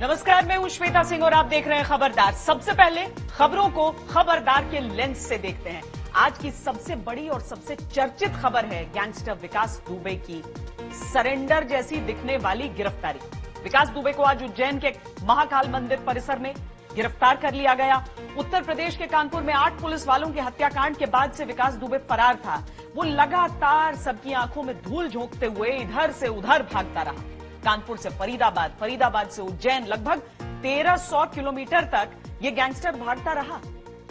नमस्कार, मैं हूं श्वेता सिंह और आप देख रहे हैं खबरदार। सबसे पहले खबरों को खबरदार के लेंस से देखते हैं। आज की सबसे बड़ी और सबसे चर्चित खबर है गैंगस्टर विकास दुबे की सरेंडर जैसी दिखने वाली गिरफ्तारी। विकास दुबे को आज उज्जैन के महाकाल मंदिर परिसर में गिरफ्तार कर लिया गया। उत्तर प्रदेश के कानपुर में 8 पुलिस वालों की हत्याकांड के बाद से विकास दुबे फरार था। वो लगातार सबकी आंखों में धूल झोंकते हुए इधर से उधर भागता रहा। कानपुर से फरीदाबाद, फरीदाबाद से उज्जैन, लगभग 1300 किलोमीटर तक ये गैंगस्टर भागता रहा।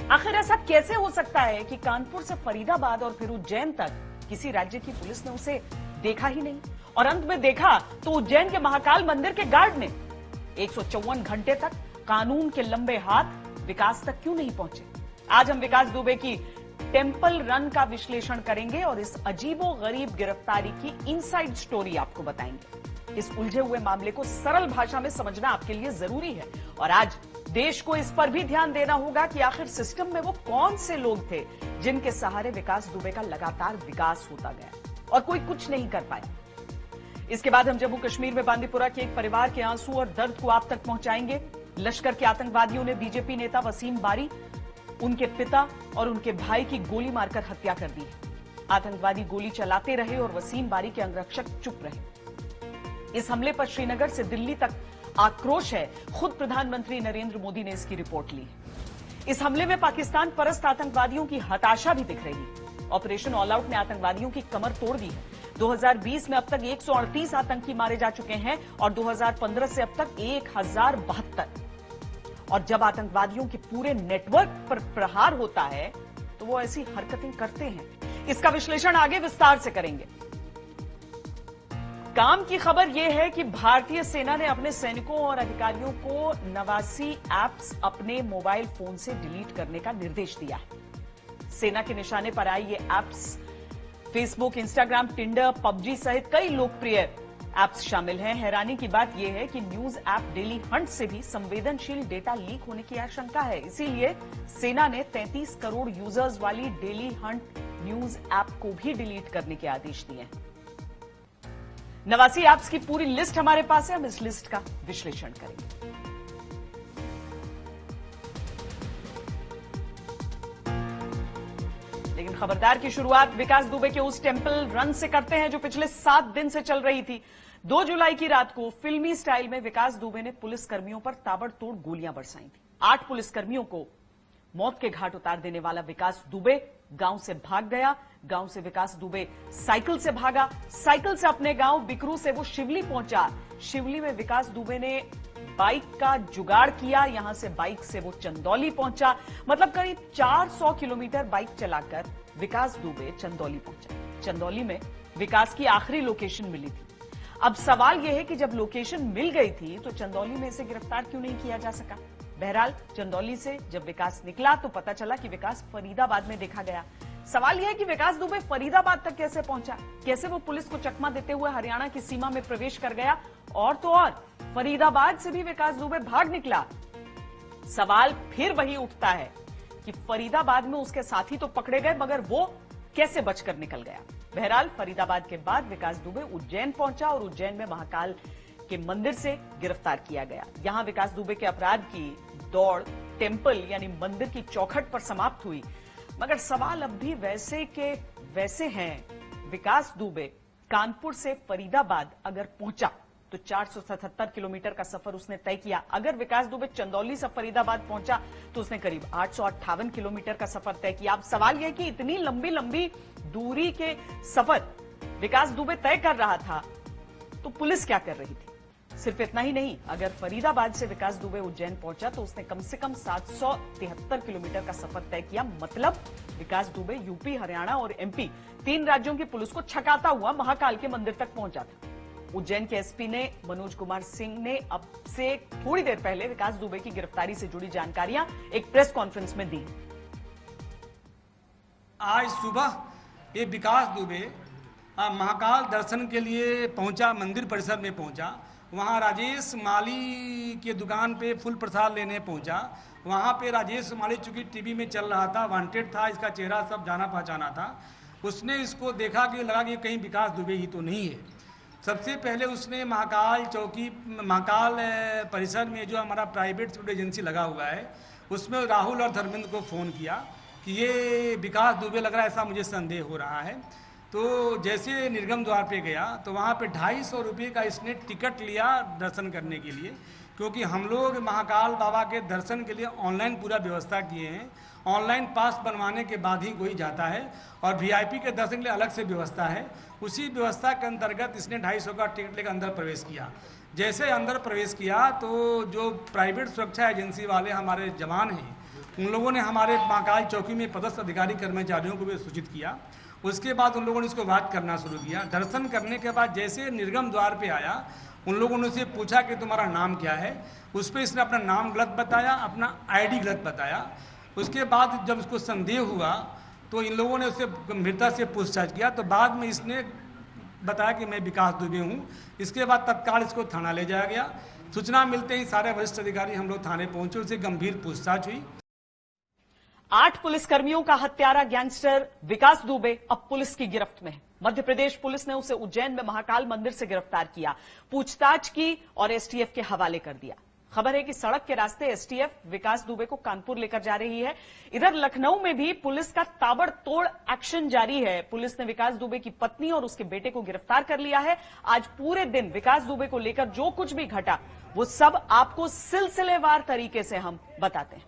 आखिर ऐसा कैसे हो सकता है कि कानपुर से फरीदाबाद और फिर उज्जैन तक किसी राज्य की पुलिस ने उसे देखा ही नहीं, और अंत में देखा तो उज्जैन के महाकाल मंदिर के गार्ड ने 154 घंटे तक कानून के लंबे हाथ विकास तक क्यों नहीं पहुंचे। आज हम विकास दुबे की टेंपल रन का विश्लेषण करेंगे और इस अजीबोगरीब गिरफ्तारी की इनसाइड स्टोरी आपको बताएंगे। इस उलझे हुए मामले को सरल भाषा में समझना आपके लिए जरूरी है, और आज देश को इस पर भी ध्यान देना होगा कि आखिर सिस्टम में वो कौन से लोग थे जिनके सहारे विकास दुबे का लगातार विकास होता गया और कोई कुछ नहीं कर पाया। इसके बाद हम जम्मू कश्मीर में बांदीपुरा के एक परिवार के आंसू और दर्द को आप तक पहुंचाएंगे। लश्कर के आतंकवादियों ने बीजेपी नेता वसीम बारी, उनके पिता और उनके भाई की गोली मारकर हत्या कर दी। आतंकवादी गोली चलाते रहे और वसीम बारी के अंगरक्षक चुप रहे। इस हमले पर श्रीनगर से दिल्ली तक आक्रोश है। खुद प्रधानमंत्री नरेंद्र मोदी ने इसकी रिपोर्ट ली। इस हमले में पाकिस्तान परस्त आतंकवादियों की हताशा भी दिख रही। ऑपरेशन ऑल आउट ने आतंकवादियों की कमर तोड़ दी है। 2020 में अब तक 138 आतंकी मारे जा चुके हैं और 2015 से अब तक 1072। और जब आतंकवादियों के पूरे नेटवर्क पर प्रहार होता है तो वो ऐसी हरकतें करते हैं। इसका विश्लेषण आगे विस्तार से करेंगे। काम की खबर यह है कि भारतीय सेना ने अपने सैनिकों और अधिकारियों को 89 ऐप्स अपने मोबाइल फोन से डिलीट करने का निर्देश दिया है। सेना के निशाने पर आई ये apps Facebook, Instagram, Tinder, PUBG सहित कई लोकप्रिय ऐप्स शामिल हैं। हैरानी की बात यह है कि न्यूज ऐप डेली हंट से भी संवेदनशील डेटा लीक होने की आशंका है। इसीलिए सेना ने 33 करोड़ यूजर्स वाली डेली हंट न्यूज ऐप को भी डिलीट करने के आदेश दिए हैं। 89 ऐप्स की पूरी लिस्ट हमारे पास है, हम इस लिस्ट का विश्लेषण करेंगे। लेकिन खबरदार की शुरुआत विकास दुबे के उस टेंपल रन से करते हैं जो पिछले 7 दिन से चल रही थी। 2 जुलाई की रात को फिल्मी स्टाइल में विकास दुबे ने पुलिस कर्मियों पर ताबड़तोड़ गोलियां बरसाई थी। 8 पुलिसकर्मियों को मौत के घाट उतार देने वाला विकास दुबे गांव से भाग गया। गांव से विकास दुबे साइकिल से भागा। साइकिल से अपने गांव बिकरू से वो शिवली पहुंचा। शिवली में विकास दुबे ने बाइक का जुगाड़ किया। यहां से बाइक से वो चंदौली पहुंचा। मतलब करीब 400 किलोमीटर बाइक चलाकर विकास दुबे चंदौली पहुंचा। चंदौली में विकास की आखिरी लोकेशन मिली थी। अब सवाल यह है कि जब लोकेशन मिल गई थी तो चंदौली में इसे गिरफ्तार क्यों नहीं किया जा सका। बहरहाल चंदौली से जब विकास निकला तो पता चला कि विकास फरीदाबाद में देखा गया। सवाल यह है कि विकास दुबे फरीदाबाद तक कैसे पहुंचा, कैसे वो पुलिस को चकमा देते हुए हरियाणा की सीमा में प्रवेश कर गया, और तो और फरीदाबाद से भी विकास दुबे भाग निकला। सवाल फिर वही उठता है कि फरीदाबाद में उसके साथी तो पकड़े गए मगर वो कैसे बचकर निकल गया। बहरहाल फरीदाबाद के बाद विकास दुबे उज्जैन पहुंचा और उज्जैन में महाकाल के मंदिर से गिरफ्तार किया गया। यहां विकास दुबे के अपराध की दौड़ टेंपल यानी मंदिर की चौखट पर समाप्त हुई, मगर सवाल अब भी वैसे के वैसे हैं। विकास दुबे कानपुर से फरीदाबाद अगर पहुंचा तो 477 किलोमीटर का सफर उसने तय किया। अगर विकास दुबे चंदौली से फरीदाबाद पहुंचा तो उसने करीब 858 किलोमीटर का सफर तय किया। अब सवाल यह कि इतनी लंबी लंबी दूरी के सफर विकास दुबे तय कर रहा था तो पुलिस क्या कर रही थी। सिर्फ इतना ही नहीं, अगर फरीदाबाद से विकास दुबे उज्जैन पहुंचा तो उसने कम से कम 773 किलोमीटर का सफर तय किया। मतलब विकास दुबे यूपी, हरियाणा और एमपी 3 राज्यों की पुलिस को छकाता हुआ महाकाल के मंदिर तक पहुंचा था। उज्जैन के एसपी ने मनोज कुमार सिंह ने अब से थोड़ी देर पहले विकास दुबे की गिरफ्तारी से जुड़ी जानकारियां एक प्रेस कॉन्फ्रेंस में दी। आज सुबह ये विकास दुबे महाकाल दर्शन के लिए पहुंचा, मंदिर परिसर में पहुंचा। वहाँ राजेश माली के दुकान पे फूल प्रसाद लेने पहुंचा। वहाँ पे राजेश माली चूंकि टीवी में चल रहा था, वांटेड था, इसका चेहरा सब जाना पहचाना था। उसने इसको देखा कि लगा कि कहीं विकास दुबे ही तो नहीं है। सबसे पहले उसने महाकाल चौकी, महाकाल परिसर में जो हमारा प्राइवेट सिक्योरिटी एजेंसी लगा हुआ है, उसमें राहुल और धर्मेंद्र को फ़ोन किया कि ये विकास दुबे लग रहा है, ऐसा मुझे संदेह हो रहा है। तो जैसे निर्गम द्वार पे गया तो वहाँ पे 250 रुपये का इसने टिकट लिया दर्शन करने के लिए, क्योंकि हम लोग महाकाल बाबा के दर्शन के लिए ऑनलाइन पूरा व्यवस्था किए हैं। ऑनलाइन पास बनवाने के बाद ही कोई जाता है और वीआईपी के दर्शन के लिए अलग से व्यवस्था है। उसी व्यवस्था के अंतर्गत इसने 250 का टिकट लेकर अंदर प्रवेश किया। जैसे अंदर प्रवेश किया तो जो प्राइवेट सुरक्षा एजेंसी वाले हमारे जवान हैं, उन लोगों ने हमारे महाकाल चौकी में पदस्थ अधिकारी कर्मचारियों को भी सूचित किया। उसके बाद उन लोगों ने इसको बात करना शुरू किया। दर्शन करने के बाद जैसे निर्गम द्वार पे आया, उन लोगों ने उसे पूछा कि तुम्हारा नाम क्या है। उस पर इसने अपना नाम गलत बताया, अपना आईडी गलत बताया। उसके बाद जब उसको संदेह हुआ तो इन लोगों ने उससे गंभीरता से पूछताछ किया। तो बाद में इसने बताया कि मैं विकास दुबे हूँ। इसके बाद तत्काल इसको थाना ले जाया गया। सूचना मिलते ही सारे वरिष्ठ अधिकारी हम लोग थाने पहुंचे, उससे गंभीर पूछताछ हुई। 8 पुलिसकर्मियों का हत्यारा गैंगस्टर विकास दुबे अब पुलिस की गिरफ्त में है। मध्य प्रदेश पुलिस ने उसे उज्जैन में महाकाल मंदिर से गिरफ्तार किया, पूछताछ की और एसटीएफ के हवाले कर दिया। खबर है कि सड़क के रास्ते एसटीएफ विकास दुबे को कानपुर लेकर जा रही है। इधर लखनऊ में भी पुलिस का ताबड़तोड़ एक्शन जारी है। पुलिस ने विकास दुबे की पत्नी और उसके बेटे को गिरफ्तार कर लिया है। आज पूरे दिन विकास दुबे को लेकर जो कुछ भी घटा वो सब आपको सिलसिलेवार तरीके से हम बताते हैं।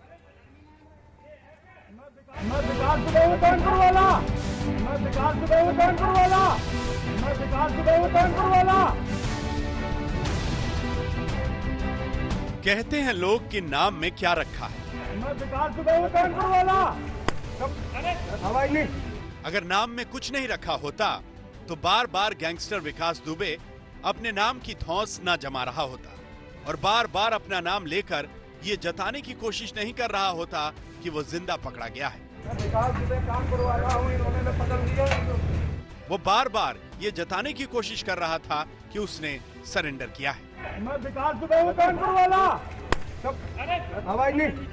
मैं विकास दुबे हूं कानपुर वाला, मैं विकास दुबे हूं कानपुर वाला, मैं विकास दुबे हूं कानपुर वाला। कहते हैं लोग कि नाम में क्या रखा है। मैं विकास दुबे हूं कानपुर वाला। हवाई नहीं। अगर नाम में कुछ नहीं रखा होता तो बार बार गैंगस्टर विकास दुबे अपने नाम की धौंस न जमा रहा होता और बार बार अपना नाम लेकर ये जताने की कोशिश नहीं कर रहा होता कि वो जिंदा पकड़ा गया है। मैं विकास दुबे कानपुर वाला हूं, इन्होंने पकड़ लिया। वो बार बार ये जताने की कोशिश कर रहा था कि उसने सरेंडर किया है। मैं विकास दुबे हूं कानपुर वाला। हवाई नहीं।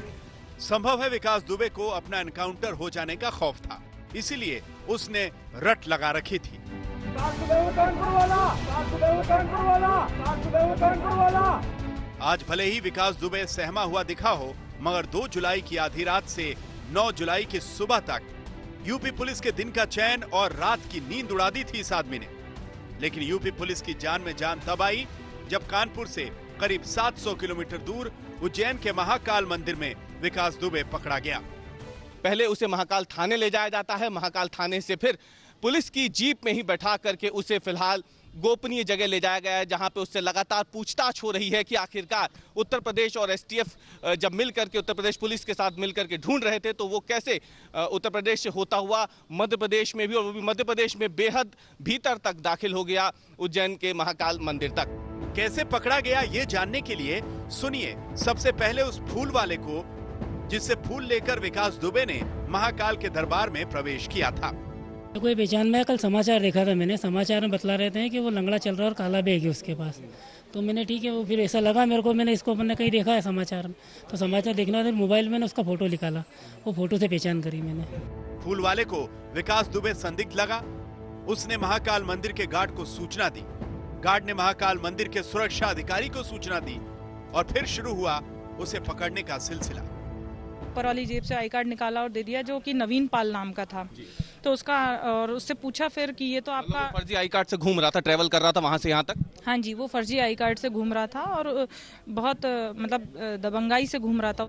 संभव है विकास दुबे को अपना एनकाउंटर हो जाने का खौफ था, इसीलिए उसने रट लगा रखी थी। विकास दुबे हूं कानपुर वाला, विकास दुबे हूं कानपुर वाला, विकास दुबे हूं कानपुर वाला। आज भले ही विकास दुबे सहमा हुआ दिखा हो, मगर 2 जुलाई की आधी रात से 9 जुलाई की सुबह तक यूपी पुलिस के दिन का चैन और रात की नींद उड़ा दी थी इस आदमी ने। लेकिन यूपी पुलिस की जान में जान तब आई जब कानपुर से करीब 700 किलोमीटर दूर उज्जैन के महाकाल मंदिर में विकास दुबे पकड़ा गया। पहले उसे महाकाल थाने ले जाया जाता है, महाकाल थाने से फिर पुलिस की जीप में ही बैठा करके उसे फिलहाल गोपनीय जगह ले जाया गया है, जहां पे उससे लगातार पूछताछ हो रही है कि आखिरकार उत्तर प्रदेश और एसटीएफ जब मिलकर के उत्तर प्रदेश पुलिस के साथ मिलकर के ढूंढ रहे थे तो वो कैसे उत्तर प्रदेश से होता हुआ मध्य प्रदेश में भी, और वो भी मध्य प्रदेश में बेहद भीतर तक दाखिल हो गया, उज्जैन के महाकाल मंदिर तक। कैसे पकड़ा गया ये जानने के लिए सुनिए सबसे पहले उस फूल वाले को जिससे फूल लेकर विकास दुबे ने महाकाल के दरबार में प्रवेश किया था। कोई पहचान में कल समाचार देखा था मैंने, समाचार में बतला रहे थे कि वो लंगड़ा चल रहा है और काला बैग है उसके पास। तो मैंने ठीक है, वो फिर ऐसा लगा मेरे को, मैंने इसको मैंने कहीं देखा है समाचार में, तो समाचार देखना था, मोबाइल में उसका फोटो निकाला, वो फोटो से पहचान करी मैंने। फूल वाले को विकास दुबे संदिग्ध लगा। उसने महाकाल मंदिर के गार्ड को सूचना दी, गार्ड ने महाकाल मंदिर के सुरक्षा अधिकारी को सूचना दी और फिर शुरू हुआ उसे पकड़ने का सिलसिला। ऊपर वाली जेब से आई कार्ड निकाला और दे दिया, जो कि नवीन पाल नाम का था। तो उसका और उससे पूछा फिर कि ये तो आपका फर्जी आई कार्ड से घूम रहा था, ट्रेवल कर रहा था वहां से यहाँ तक। हाँ जी, वो फर्जी आई कार्ड से घूम रहा था और बहुत मतलब दबंगाई से घूम रहा था।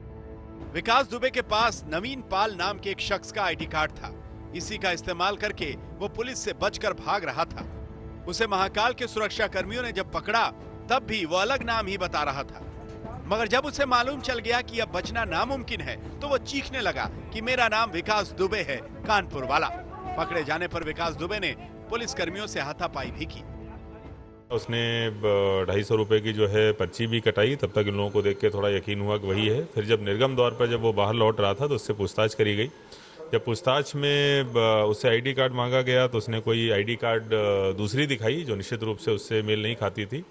विकास दुबे के पास नवीन पाल नाम के एक शख्स का आईडी कार्ड था। इसी का इस्तेमाल करके वो पुलिस से बचकर भाग रहा था। उसे महाकाल के सुरक्षा कर्मियों ने जब पकड़ा तब भी वो अलग नाम ही बता रहा था, मगर जब उसे मालूम चल गया कि अब बचना नामुमकिन है तो वो चीखने लगा कि मेरा नाम विकास दुबे है, कानपुर वाला। पकड़े जाने पर विकास दुबे ने पुलिस कर्मियों से हाथापाई भी की। उसने 250 रुपए की जो है पर्ची भी कटाई। तब तक इन लोगों को देख के थोड़ा यकीन हुआ कि वही है। फिर जब निर्गम द्वार पर जब वो बाहर लौट रहा था तो उससे पूछताछ करी गई। जब पूछताछ में उससे आईडी कार्ड मांगा गया तो उसने कोई आईडी कार्ड दूसरी दिखाई जो निश्चित रूप से उससे मेल नहीं खाती थी।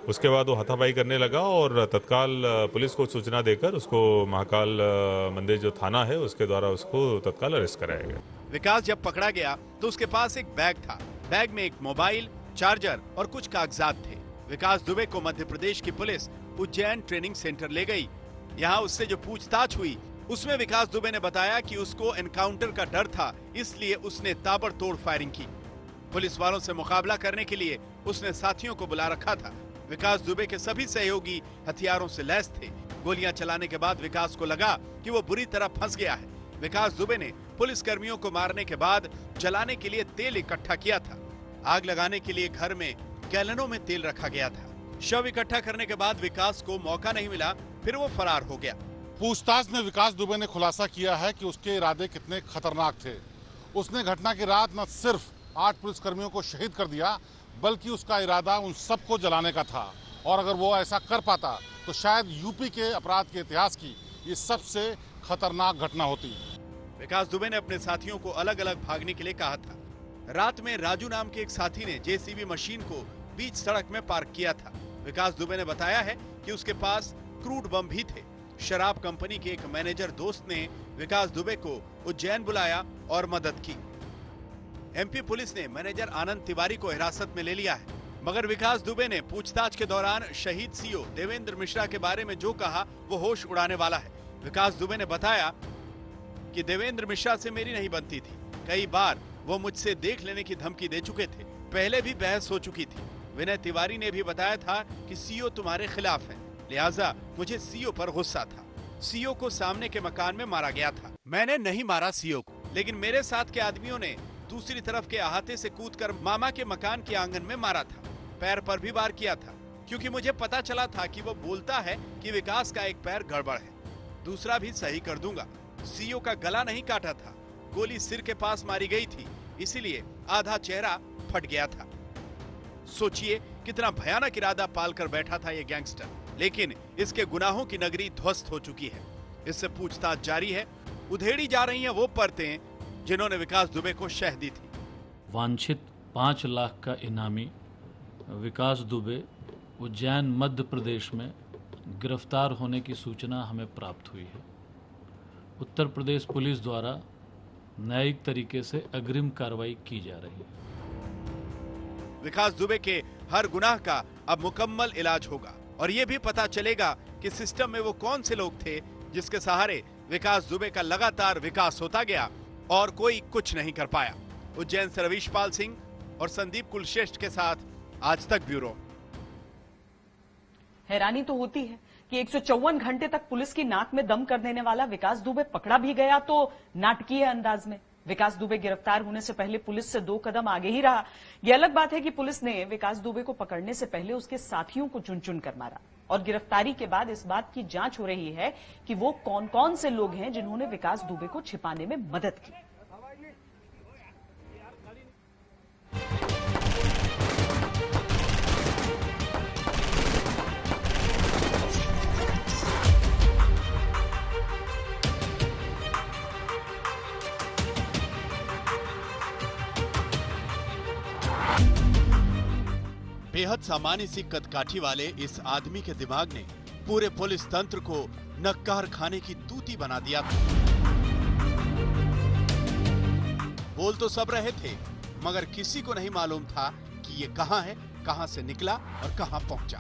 उसके बाद वो हाथापाई करने लगा और तत्काल पुलिस को सूचना देकर उसको महाकाल मंदिर जो थाना है उसके द्वारा उसको तत्काल अरेस्ट कराया गया। विकास जब पकड़ा गया तो उसके पास एक बैग था। बैग में एक मोबाइल, चार्जर और कुछ कागजात थे। विकास दुबे को मध्य प्रदेश की पुलिस उज्जैन ट्रेनिंग सेंटर ले गई। यहाँ उससे जो पूछताछ हुई उसमें विकास दुबे ने बताया कि उसको एनकाउंटर का डर था, इसलिए उसने ताबड़तोड़ फायरिंग की। पुलिस वालों से मुकाबला करने के लिए उसने साथियों को बुला रखा था। विकास दुबे के सभी सहयोगी हथियारों से लैस थे। गोलियां चलाने के बाद विकास को लगा कि वो बुरी तरह फंस गया है। विकास दुबे ने पुलिस कर्मियों को मारने के बाद जलाने के लिए तेल इकट्ठा किया था। आग लगाने के लिए घर में गैलनों में तेल रखा गया था। शव इकट्ठा करने के बाद विकास को मौका नहीं मिला, फिर वो फरार हो गया। पूछताछ में विकास दुबे ने खुलासा किया है कि उसके इरादे कितने खतरनाक थे। उसने घटना की रात न सिर्फ 8 पुलिसकर्मियों को शहीद कर दिया, बल्कि उसका इरादा उन सबको जलाने का था। और अगर वो ऐसा कर पाता तो शायद यूपी के अपराध के इतिहास की ये सबसे खतरनाक घटना होती। विकास दुबे ने अपने साथियों को अलग अलग भागने के लिए कहा था। रात में राजू नाम के एक साथी ने जेसीबी मशीन को बीच सड़क में पार्क किया था। विकास दुबे ने बताया है कि उसके पास क्रूड बम भी थे। शराब कंपनी के एक मैनेजर दोस्त ने विकास दुबे को उज्जैन बुलाया और मदद की। एमपी पुलिस ने मैनेजर आनंद तिवारी को हिरासत में ले लिया है, मगर विकास दुबे ने पूछताछ के दौरान शहीद सीओ देवेंद्र मिश्रा के बारे में जो कहा वो होश उड़ाने वाला है। विकास दुबे ने बताया कि देवेंद्र मिश्रा से मेरी नहीं बनती थी। कई बार वो मुझसे देख लेने की धमकी दे चुके थे। पहले भी बहस हो चुकी थी। विनय तिवारी ने भी बताया था कि सीओ तुम्हारे खिलाफ है, लिहाजा मुझे सीओ पर गुस्सा था। सीओ को सामने के मकान में मारा गया था। मैंने नहीं मारा सीओ को, लेकिन मेरे साथ के आदमियों ने दूसरी तरफ के अहाते से कूदकर मामा के मकान के आंगन में मारा था। पैर पर भी वार किया था, क्योंकि मुझे पता चला था कि वो बोलता है कि विकास का एक पैर गड़बड़ है, दूसरा भी सही कर दूंगा। सीओ का गला नहीं काटा था, गोली सिर के पास मारी गई थी, इसीलिए आधा चेहरा फट गया था। सोचिए कितना भयानक इरादा पालकर बैठा था ये गैंगस्टर, लेकिन इसके गुनाहों की नगरी ध्वस्त हो चुकी है। इससे पूछताछ जारी है। उधेड़ी जा रही हैं वो परतें जिन्होंने विकास दुबे को शह दी थी। वांछित 5 लाख का इनामी विकास दुबे उज्जैन मध्य प्रदेश में गिरफ्तार होने की सूचना हमें प्राप्त हुई है। उत्तर प्रदेश पुलिस द्वारा न्यायिक तरीके से अग्रिम कार्रवाई की जा रही है। विकास दुबे के हर गुनाह का अब मुकम्मल इलाज होगा और ये भी पता चलेगा कि सिस्टम में वो कौन से लोग थे जिसके सहारे विकास दुबे का लगातार विकास होता गया और कोई कुछ नहीं कर पाया। उज्जैन से रवीश पाल सिंह और संदीप कुलश्रेष्ठ के साथ आज तक ब्यूरो। हैरानी तो होती है कि 154 घंटे तक पुलिस की नाक में दम कर देने वाला विकास दुबे पकड़ा भी गया तो नाटकीय अंदाज में। विकास दुबे गिरफ्तार होने से पहले पुलिस से 2 कदम आगे ही रहा। यह अलग बात है कि पुलिस ने विकास दुबे को पकड़ने से पहले उसके साथियों को चुन चुन कर मारा और गिरफ्तारी के बाद इस बात की जांच हो रही है कि वो कौन कौन से लोग हैं जिन्होंने विकास दुबे को छिपाने में मदद की। बेहद सामान्य सी कदकाठी वाले इस आदमी के दिमाग ने पूरे पुलिस तंत्र को नक्कार खाने की तूती बना दिया था। बोल तो सब रहे थे, मगर किसी को नहीं मालूम था कि ये कहां है, कहां से निकला और कहां पहुंचा।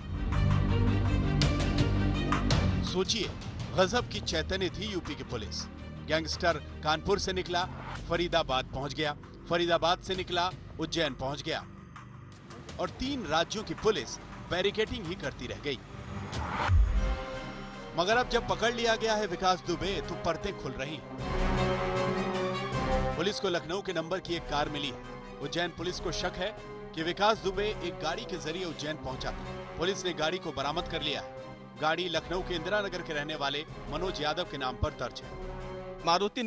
सोचिए, गजब की चैतन्य थी यूपी की पुलिस। गैंगस्टर कानपुर से निकला, फरीदाबाद पहुंच गया, फरीदाबाद से निकला, उज्जैन पहुंच गया और 3 राज्यों की पुलिस बैरिकेडिंग ही करती रह गई। मगर अब जब पकड़ लिया गया है विकास दुबे तो परतें खुल रही। पुलिस को लखनऊ के नंबर की एक कार मिली है। उज्जैन पुलिस को शक है कि विकास दुबे एक गाड़ी के जरिए उज्जैन पहुंचा था। पुलिस ने गाड़ी को बरामद कर लिया है। गाड़ी लखनऊ के इंदिरा नगर के रहने वाले मनोज यादव के नाम पर दर्ज है। मारुति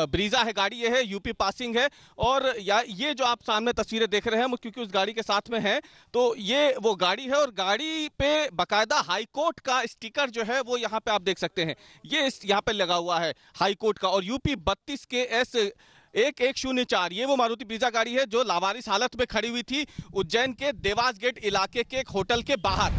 ब्रीजा है गाड़ी, ये है यूपी पासिंग है। और ये जो आप सामने तस्वीरें देख रहे हैं क्योंकि उस गाड़ी के साथ में है, तो ये वो गाड़ी है और गाड़ी पे बकायदा हाईकोर्ट का स्टिकर जो है वो यहाँ पे आप देख सकते हैं। ये यहाँ पे लगा हुआ है हाईकोर्ट का और यूपी 32 KS 1104 ये वो मारुति ब्रीजा गाड़ी है जो लावारिस हालत में खड़ी हुई थी उज्जैन के देवास गेट इलाके के एक होटल के बाहर।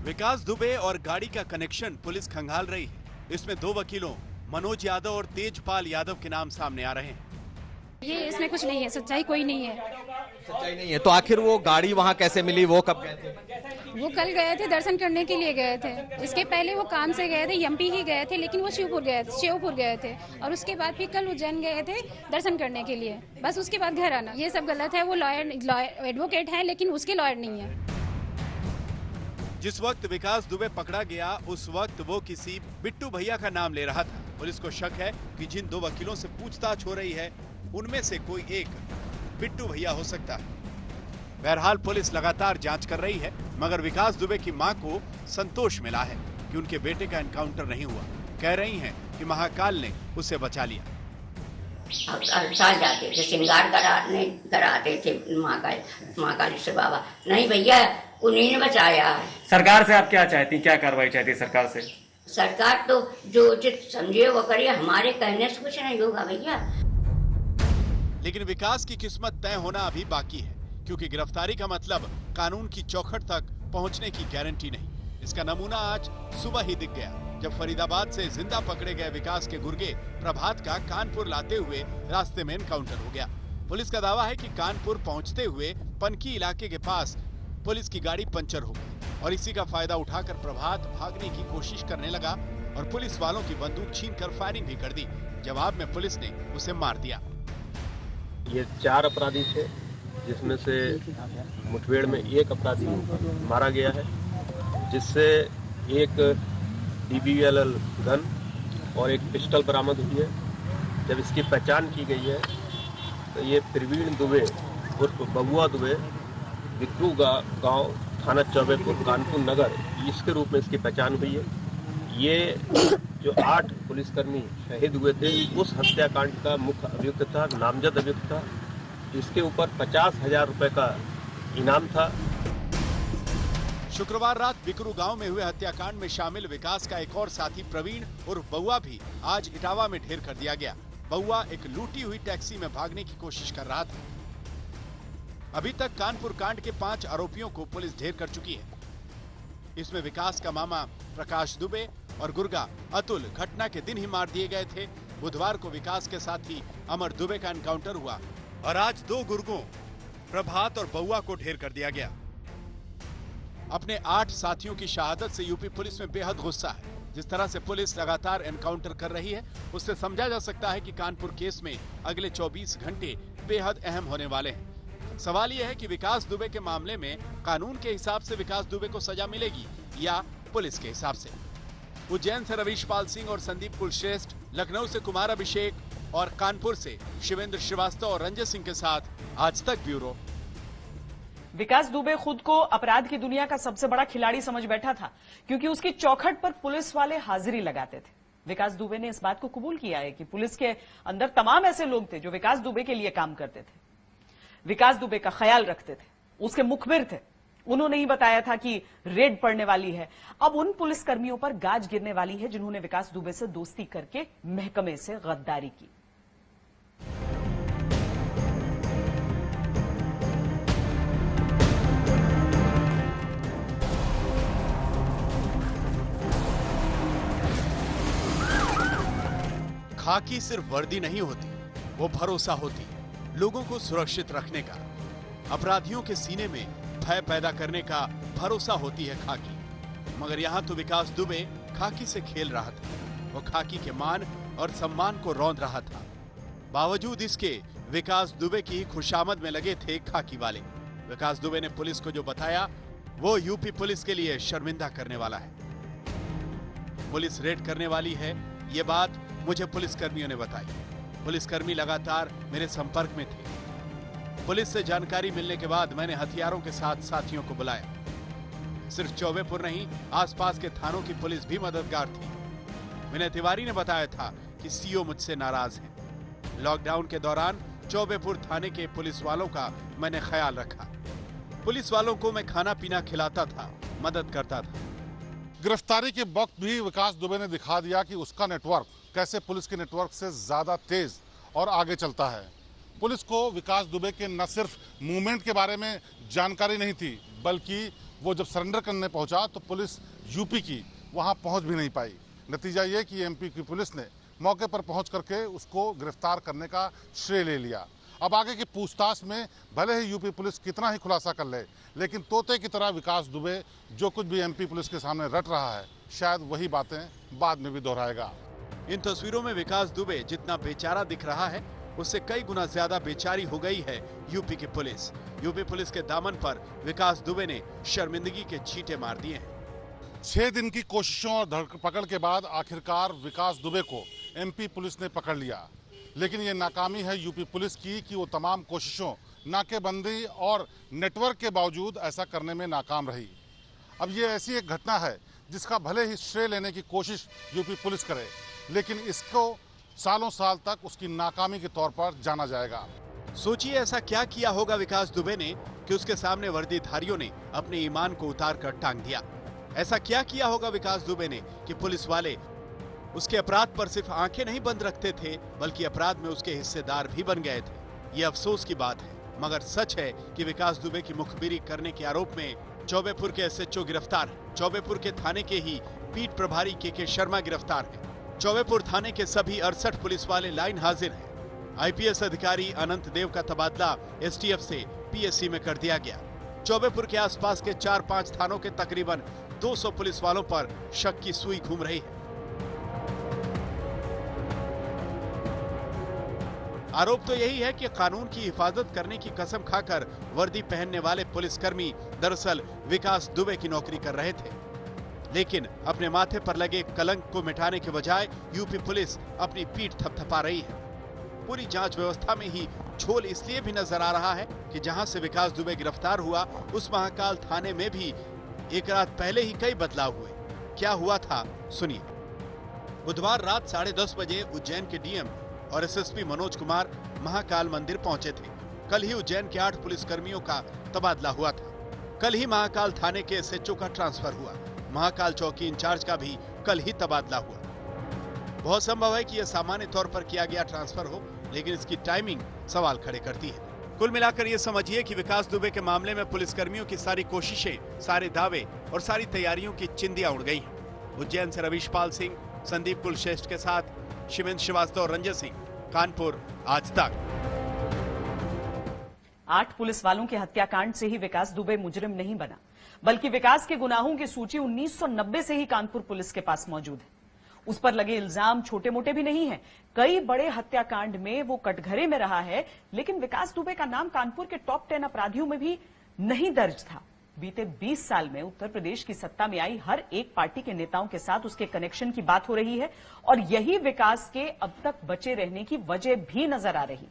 विकास दुबे और गाड़ी का कनेक्शन पुलिस खंगाल रही है। इसमें 2 वकीलों मनोज यादव और तेजपाल यादव के नाम सामने आ रहे हैं। ये इसमें कुछ नहीं है, सच्चाई कोई नहीं है। सच्चाई नहीं है तो आखिर वो गाड़ी वहाँ कैसे मिली, वो कब गए थे? वो कल गए थे, दर्शन करने के लिए गए थे। इसके पहले वो काम से गए थे, एमपी ही गए थे, लेकिन वो शिवपुर गए थे और उसके बाद फिर कल उज्जैन गए थे दर्शन करने के लिए, बस उसके बाद घर आना। ये सब गलत है। वो लॉयर एडवोकेट है लेकिन उसके लॉयर नहीं है। जिस वक्त विकास दुबे पकड़ा गया उस वक्त वो किसी बिट्टू भैया का नाम ले रहा था। पुलिस को शक है कि जिन 2 वकीलों से पूछताछ हो रही है उनमें से कोई एक बिट्टू भैया हो सकता है। बहरहाल पुलिस लगातार जांच कर रही है, मगर विकास दुबे की मां को संतोष मिला है कि उनके बेटे का एनकाउंटर नहीं हुआ। कह रही हैं कि महाकाल ने उसे बचा लिया। हर साल जाते थे, श्रृंगार कराते थे महाकालेश्वर बाबा। नहीं भैया, उन्हीं ने बचाया है। सरकार से आप क्या चाहती, क्या कार्रवाई चाहती है सरकार से? सरकार तो जो उचित समझे वो करिए, हमारे कहने से कुछ नहीं होगा भैया। लेकिन विकास की किस्मत तय होना अभी बाकी है, क्योंकि गिरफ्तारी का मतलब कानून की चौखट तक पहुंचने की गारंटी नहीं। इसका नमूना आज सुबह ही दिख गया, जब फरीदाबाद से जिंदा पकड़े गए विकास के गुर्गे प्रभात का कानपुर लाते हुए रास्ते में एनकाउंटर हो गया। पुलिस का दावा है कि कानपुर पहुंचते हुए पनकी इलाके के पास पुलिस की गाड़ी पंचर हो गई और इसी का फायदा उठाकर प्रभात भागने की कोशिश करने लगा और पुलिस वालों की बंदूक छीनकर फायरिंग भी कर दी। जवाब में पुलिस ने उसे मार दिया। ये 4 अपराधी थे, जिसमें से मुठभेड़ में 1 अपराधी मारा गया है, जिससे एक DBLL गन और एक पिस्टल बरामद हुई है। जब इसकी पहचान की गई है तो ये प्रवीण दुबे उर्फ बबुआ दुबे, विक्रू गांव, थाना चौबेपुर, कानपुर नगर, इसके रूप में इसकी पहचान हुई है। ये जो 8 पुलिसकर्मी शहीद हुए थे उस हत्याकांड का मुख्य अभियुक्त था, नामजद अभियुक्त था। इसके ऊपर 50,000 रुपए का इनाम था। शुक्रवार रात बिकरू गांव में हुए हत्याकांड में शामिल विकास का एक और साथी प्रवीण उर्फ बउआ भी आज इटावा में ढेर कर दिया गया। बउआ एक लूटी हुई टैक्सी में भागने की कोशिश कर रहा था। अभी तक कानपुर कांड के 5 आरोपियों को पुलिस ढेर कर चुकी है। इसमें विकास का मामा प्रकाश दुबे और गुर्गा अतुल घटना के दिन ही मार दिए गए थे। बुधवार को विकास के साथी अमर दुबे का एनकाउंटर हुआ और आज 2 गुर्गों प्रभात और बउआ को ढेर कर दिया गया। अपने 8 साथियों की शहादत से यूपी पुलिस में बेहद गुस्सा है। जिस तरह से पुलिस लगातार एनकाउंटर कर रही है उससे समझा जा सकता है कि कानपुर केस में अगले 24 घंटे बेहद अहम होने वाले हैं। सवाल यह है कि विकास दुबे के मामले में कानून के हिसाब से विकास दुबे को सजा मिलेगी या पुलिस के हिसाब से। उज्जैन से रवीश पाल सिंह और संदीप कुलश्रेष्ठ, लखनऊ से कुमार अभिषेक और कानपुर से शिवेंद्र श्रीवास्तव और रंजय सिंह के साथ आज तक ब्यूरो। विकास दुबे खुद को अपराध की दुनिया का सबसे बड़ा खिलाड़ी समझ बैठा था, क्योंकि उसकी चौखट पर पुलिस वाले हाजिरी लगाते थे। विकास दुबे ने इस बात को कबूल किया है कि पुलिस के अंदर तमाम ऐसे लोग थे जो विकास दुबे के लिए काम करते थे, विकास दुबे का ख्याल रखते थे, उसके मुखबिर थे। उन्होंने ही बताया था कि रेड पड़ने वाली है। अब उन पुलिसकर्मियों पर गाज गिरने वाली है जिन्होंने विकास दुबे से दोस्ती करके महकमे से गद्दारी की। खाकी सिर्फ वर्दी नहीं होती, वो भरोसा होती है लोगों को सुरक्षित रखने का। अपराधियों के सीने में भय पैदा करने का भरोसा होती है खाकी। मगर यहाँ तो विकास दुबे खाकी से खेल रहा था। वो खाकी के मान और सम्मान को रौंद रहा था। बावजूद इसके विकास दुबे की खुशामद में लगे थे खाकी वाले। विकास दुबे ने पुलिस को जो बताया वो यूपी पुलिस के लिए शर्मिंदा करने वाला है। पुलिस रेड करने वाली है, ये बात मुझे पुलिसकर्मियों ने बताई। पुलिसकर्मी लगातार मेरे संपर्क में थे। पुलिस से जानकारी मिलने के बाद मैंने हथियारों के साथ साथियों को बुलाया। सिर्फ चौबेपुर नहीं, आसपास के थानों की पुलिस भी मददगार थी। विनय तिवारी ने बताया था कि सीओ मुझसे नाराज हैं। लॉकडाउन के दौरान चौबेपुर थाने के पुलिस वालों का मैंने ख्याल रखा। पुलिस वालों को मैं खाना पीना खिलाता था, मदद करता था। गिरफ्तारी के वक्त भी विकास दुबे ने दिखा दिया कि उसका नेटवर्क कैसे पुलिस के नेटवर्क से ज्यादा तेज और आगे चलता है। पुलिस को विकास दुबे के न सिर्फ मूवमेंट के बारे में जानकारी नहीं थी, बल्कि वो जब सरेंडर करने पहुंचा तो पुलिस यूपी की वहां पहुंच भी नहीं पाई। नतीजा ये कि एमपी की पुलिस ने मौके पर पहुंच करके उसको गिरफ्तार करने का श्रेय ले लिया। अब आगे की पूछताछ में भले ही यूपी पुलिस कितना ही खुलासा कर ले, लेकिन तोते की तरह विकास दुबे जो कुछ भी एमपी पुलिस के सामने रट रहा है, शायद वही बातें बाद में भी दोहराएगा। इन तस्वीरों में विकास दुबे जितना बेचारा दिख रहा है, उससे कई गुना ज्यादा बेचारी हो गई है यूपी की पुलिस। यूपी पुलिस के दामन पर विकास दुबे ने शर्मिंदगी के छींटे मार दिए हैं। 6 दिन की कोशिशों और धरपकड़ के बाद आखिरकार विकास दुबे को एमपी पुलिस ने पकड़ लिया, लेकिन ये नाकामी है यूपी पुलिस की कि वो तमाम कोशिशों, नाकेबंदी और नेटवर्क के बावजूद ऐसा करने में नाकाम रही। अब ये ऐसी एक घटना है जिसका भले ही श्रेय लेने की कोशिश यूपी पुलिस करे, लेकिन इसको सालों साल तक उसकी नाकामी के तौर पर जाना जाएगा। सोचिए ऐसा क्या किया होगा विकास दुबे ने कि उसके सामने वर्दीधारियों ने अपने ईमान को उतार कर टांग दिया। ऐसा क्या किया होगा विकास दुबे ने कि पुलिस वाले उसके अपराध पर सिर्फ आंखें नहीं बंद रखते थे, बल्कि अपराध में उसके हिस्सेदार भी बन गए थे। ये अफसोस की बात है, मगर सच है कि विकास दुबे की मुखबिरी करने के आरोप में चौबेपुर के एसएचओ गिरफ्तार है। चौबेपुर के थाने के ही पीट प्रभारी के शर्मा गिरफ्तार है। चौबेपुर थाने के सभी 68 पुलिस वाले लाइन हाजिर हैं। आईपीएस अधिकारी अनंत देव का तबादला एसटीएफ से पीएससी में कर दिया गया। चौबेपुर के आसपास के 4-5 थानों के तकरीबन 200 पुलिस वालों पर शक की सुई घूम रही है। आरोप तो यही है कि कानून की हिफाजत करने की कसम खाकर वर्दी पहनने वाले पुलिसकर्मी दरअसल विकास दुबे की नौकरी कर रहे थे, लेकिन अपने माथे पर लगे कलंक को मिटाने के बजाय यूपी पुलिस अपनी पीठ थपथपा रही है। पूरी जांच व्यवस्था में ही झोल इसलिए भी नजर आ रहा है कि जहां से विकास दुबे गिरफ्तार हुआ, उस महाकाल थाने में भी एक रात पहले ही कई बदलाव हुए। क्या हुआ था, सुनिए। बुधवार रात 10:30 बजे उज्जैन के डीएम और एसएसपी मनोज कुमार महाकाल मंदिर पहुंचे थे। कल ही उज्जैन के 8 पुलिसकर्मियों का तबादला हुआ था। कल ही महाकाल थाने के एसएचओ का ट्रांसफर हुआ। महाकाल चौकी इंचार्ज का भी कल ही तबादला हुआ। बहुत संभव है कि यह सामान्य तौर पर किया गया ट्रांसफर हो, लेकिन इसकी टाइमिंग सवाल खड़े करती है। कुल मिलाकर ये समझिए कि विकास दुबे के मामले में पुलिसकर्मियों की सारी कोशिशें, सारे दावे और सारी तैयारियों की चिंदियां उड़ गई हैं। उज्जैन से रवीश पाल सिंह, संदीप कुलश्रेष्ठ के साथ शिवेंद्र श्रीवास्तव और रंजन सिंह, कानपुर, आज तक। 8 पुलिस वालों के हत्याकांड से ही विकास दुबे मुजरिम नहीं बना, बल्कि विकास के गुनाहों की सूची 1990 से ही कानपुर पुलिस के पास मौजूद है। उस पर लगे इल्जाम छोटे मोटे भी नहीं हैं। कई बड़े हत्याकांड में वो कटघरे में रहा है, लेकिन विकास दुबे का नाम कानपुर के टॉप 10 अपराधियों में भी नहीं दर्ज था। बीते 20 साल में उत्तर प्रदेश की सत्ता में आई हर एक पार्टी के नेताओं के साथ उसके कनेक्शन की बात हो रही है, और यही विकास के अब तक बचे रहने की वजह भी नजर आ रही।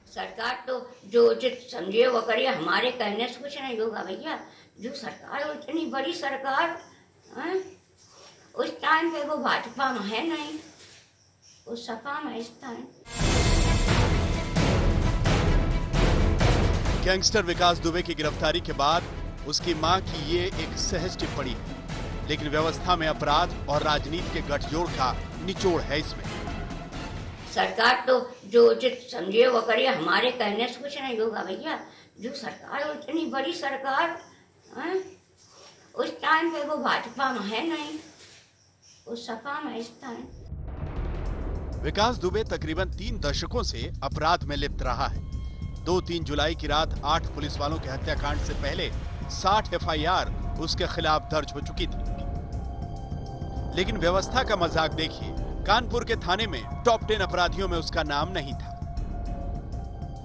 सरकार तो जो उचित समझे वो करिए, हमारे कहने से कुछ नहीं होगा भैया। जो सरकार, इतनी बड़ी सरकार, उस टाइम पे वो भाजपा में है नहीं, उस सपा में इस टाइम। गैंगस्टर विकास दुबे की गिरफ्तारी के बाद उसकी मां की ये एक सहज टिप्पणी है, लेकिन व्यवस्था में अपराध और राजनीति के गठजोड़ का निचोड़ है इसमें। सरकार तो जो उचित समझे वो करिए, हमारे कहने से कुछ नहीं होगा भैया। जो सरकार, इतनी बड़ी सरकार, उस टाइम पे वो भाजपा में है नहीं, उस सपा में इस टाइम। विकास दुबे तकरीबन 3 दशकों से अपराध में लिप्त रहा है। 2-3 जुलाई की रात 8 पुलिस वालों के हत्याकांड से पहले 60 एफआईआर उसके खिलाफ दर्ज हो चुकी थी। लेकिन व्यवस्था का मजाक देखिए, कानपुर के थाने में टॉप 10 अपराधियों में उसका नाम नहीं था।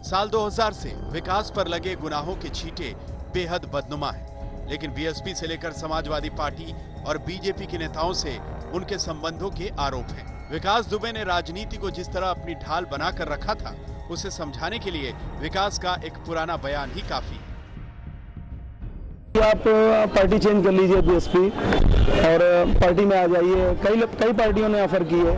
साल 2000 से विकास पर लगे गुनाहों के छींटे बेहद बदनुमा है, लेकिन बीएसपी से लेकर समाजवादी पार्टी और बीजेपी के नेताओं से उनके संबंधों के आरोप हैं। विकास दुबे ने राजनीति को जिस तरह अपनी ढाल बनाकर रखा था, उसे समझाने के लिए विकास का एक पुराना बयान ही काफी है। आप पार्टी चेंज कर लीजिए बीएसपी और पार्टी में आ जाइए। कई पार्टियों ने ऑफर की है,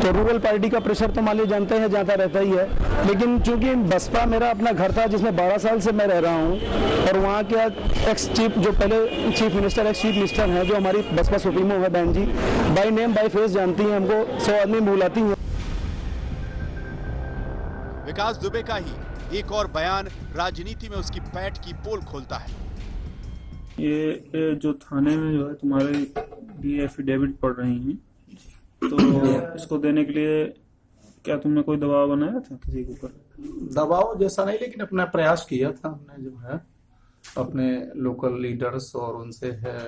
तो रूरल पार्टी का प्रेशर तो मान लीजिए जानते हैं, जाता रहता ही है। लेकिन चूंकि बसपा मेरा अपना घर था जिसमें 12 साल से मैं रह रहा हूं, और वहां के एक्स चीफ, जो पहले chief minister, ex chief minister हैं, जो हमारी बसपा सुप्रीमो है बहन जी, बाई नेम बाई फेस जानती हैं हमको, 100 आदमी बुलाती हैं। विकास दुबे का ही एक और बयान राजनीति में उसकी पैठ की पोल खोलता है। ये जो थाने में जो है तुम्हारे भी एफिडेविट पढ़ रही हैं, तो इसको देने के लिए क्या तुमने कोई दबाव बनाया था किसी के ऊपर? दबाव जैसा नहीं, लेकिन अपना प्रयास किया था हमने, जो है अपने लोकल लीडर्स और उनसे है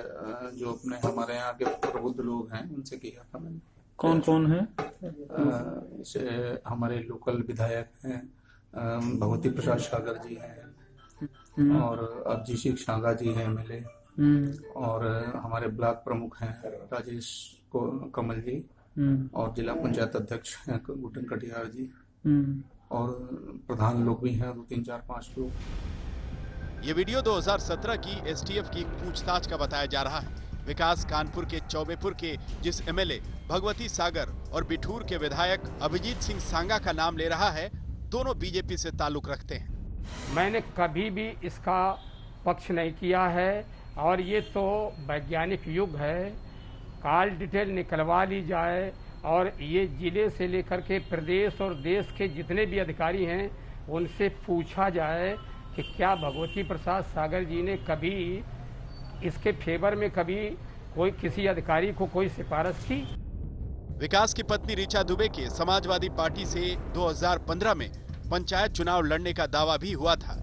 जो अपने हमारे यहाँ के प्रबुद्ध लोग हैं उनसे किया था मैंने। कौन कौन है? जैसे हमारे लोकल विधायक हैं, भगवती प्रसाद सागर जी हैं और अभिजीत शांगा जी हैं एमएलए, और हमारे ब्लॉक प्रमुख हैं राजेश कमल जी, और जिला पंचायत अध्यक्ष हैं गुटन कटियार जी, और प्रधान लोग भी हैं 2, 3, 4, 5 लोग। ये वीडियो 2017 की एसटीएफ की पूछताछ का बताया जा रहा है। विकास कानपुर के चौबेपुर के जिस एमएलए भगवती सागर और बिठूर के विधायक अभिजीत सिंह सांगा का नाम ले रहा है, दोनों बीजेपी से ताल्लुक रखते हैं। मैंने कभी भी इसका पक्ष नहीं किया है, और ये तो वैज्ञानिक युग है, कॉल डिटेल निकलवा ली जाए और ये जिले से लेकर के प्रदेश और देश के जितने भी अधिकारी हैं उनसे पूछा जाए कि क्या भगवती प्रसाद सागर जी ने कभी इसके फेवर में कभी कोई किसी अधिकारी को कोई सिफारिश की। विकास की पत्नी ऋचा दुबे के समाजवादी पार्टी से 2015 में पंचायत चुनाव लड़ने का दावा भी हुआ था।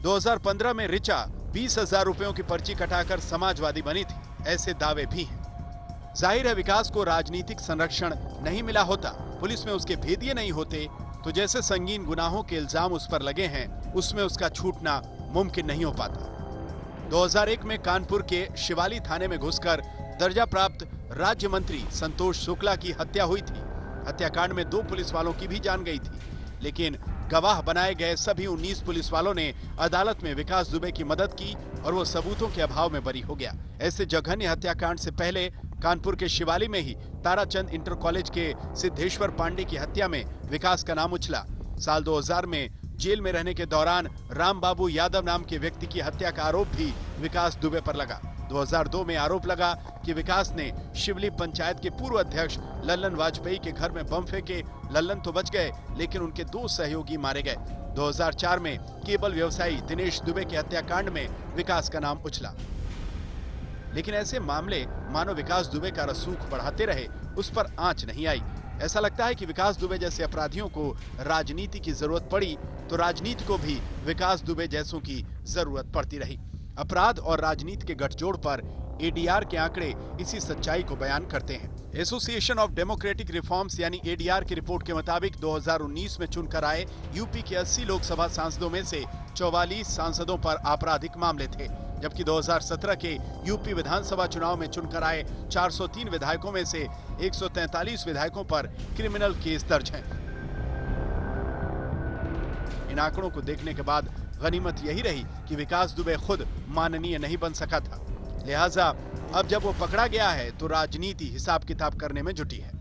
2015 में ऋचा 20,000 रुपयों की पर्ची कटाकर समाजवादी बनी थी, ऐसे दावे भी हैं। जाहिर है विकास को राजनीतिक संरक्षण नहीं मिला होता, पुलिस में उसके भेदिए नहीं होते, तो जैसे संगीन गुनाहों के इल्जाम उस पर लगे हैं उसमें उसका छूटना मुमकिन नहीं हो पाता। 2001 में कानपुर के शिवाली थाने में घुसकर दर्जा प्राप्त राज्य मंत्री संतोष शुक्ला की हत्या हुई थी। हत्याकांड में 2 पुलिस वालों की भी जान गई थी, लेकिन गवाह बनाए गए सभी 19 पुलिस वालों ने अदालत में विकास दुबे की मदद की और वो सबूतों के अभाव में बरी हो गया। ऐसे जघन्य हत्याकांड से पहले कानपुर के शिवाली में ही ताराचंद इंटर कॉलेज के सिद्धेश्वर पांडे की हत्या में विकास का नाम उछला। साल 2000 में जेल में रहने के दौरान राम बाबू यादव नाम के व्यक्ति की हत्या का आरोप भी विकास दुबे पर लगा। 2002 में आरोप लगा कि विकास ने शिवली पंचायत के पूर्व अध्यक्ष लल्लन वाजपेयी के घर में बम फेंके। लल्लन तो बच गए, लेकिन उनके 2 सहयोगी मारे गए। 2004 में केबल व्यवसायी दिनेश दुबे के हत्याकांड में विकास का नाम उछला। लेकिन ऐसे मामले मानो विकास दुबे का रसूख बढ़ाते रहे, उस पर आंच नहीं आई। ऐसा लगता है कि विकास दुबे जैसे अपराधियों को राजनीति की जरूरत पड़ी तो राजनीति को भी विकास दुबे जैसों की जरूरत पड़ती रही। अपराध और राजनीति के गठजोड़ पर एडीआर के आंकड़े इसी सच्चाई को बयान करते हैं। एसोसिएशन ऑफ डेमोक्रेटिक रिफॉर्म्स यानी एडीआर की रिपोर्ट के मुताबिक 2019 में चुनकर आए यूपी के 80 लोकसभा सांसदों में से 44 सांसदों पर आपराधिक मामले थे, जबकि 2017 के यूपी विधानसभा चुनाव में चुनकर आए 403 विधायकों में से 143 विधायकों पर क्रिमिनल केस दर्ज हैं। इन आंकड़ों को देखने के बाद गनीमत यही रही कि विकास दुबे खुद माननीय नहीं बन सका था, लिहाजा अब जब वो पकड़ा गया है तो राजनीति हिसाब किताब करने में जुटी है।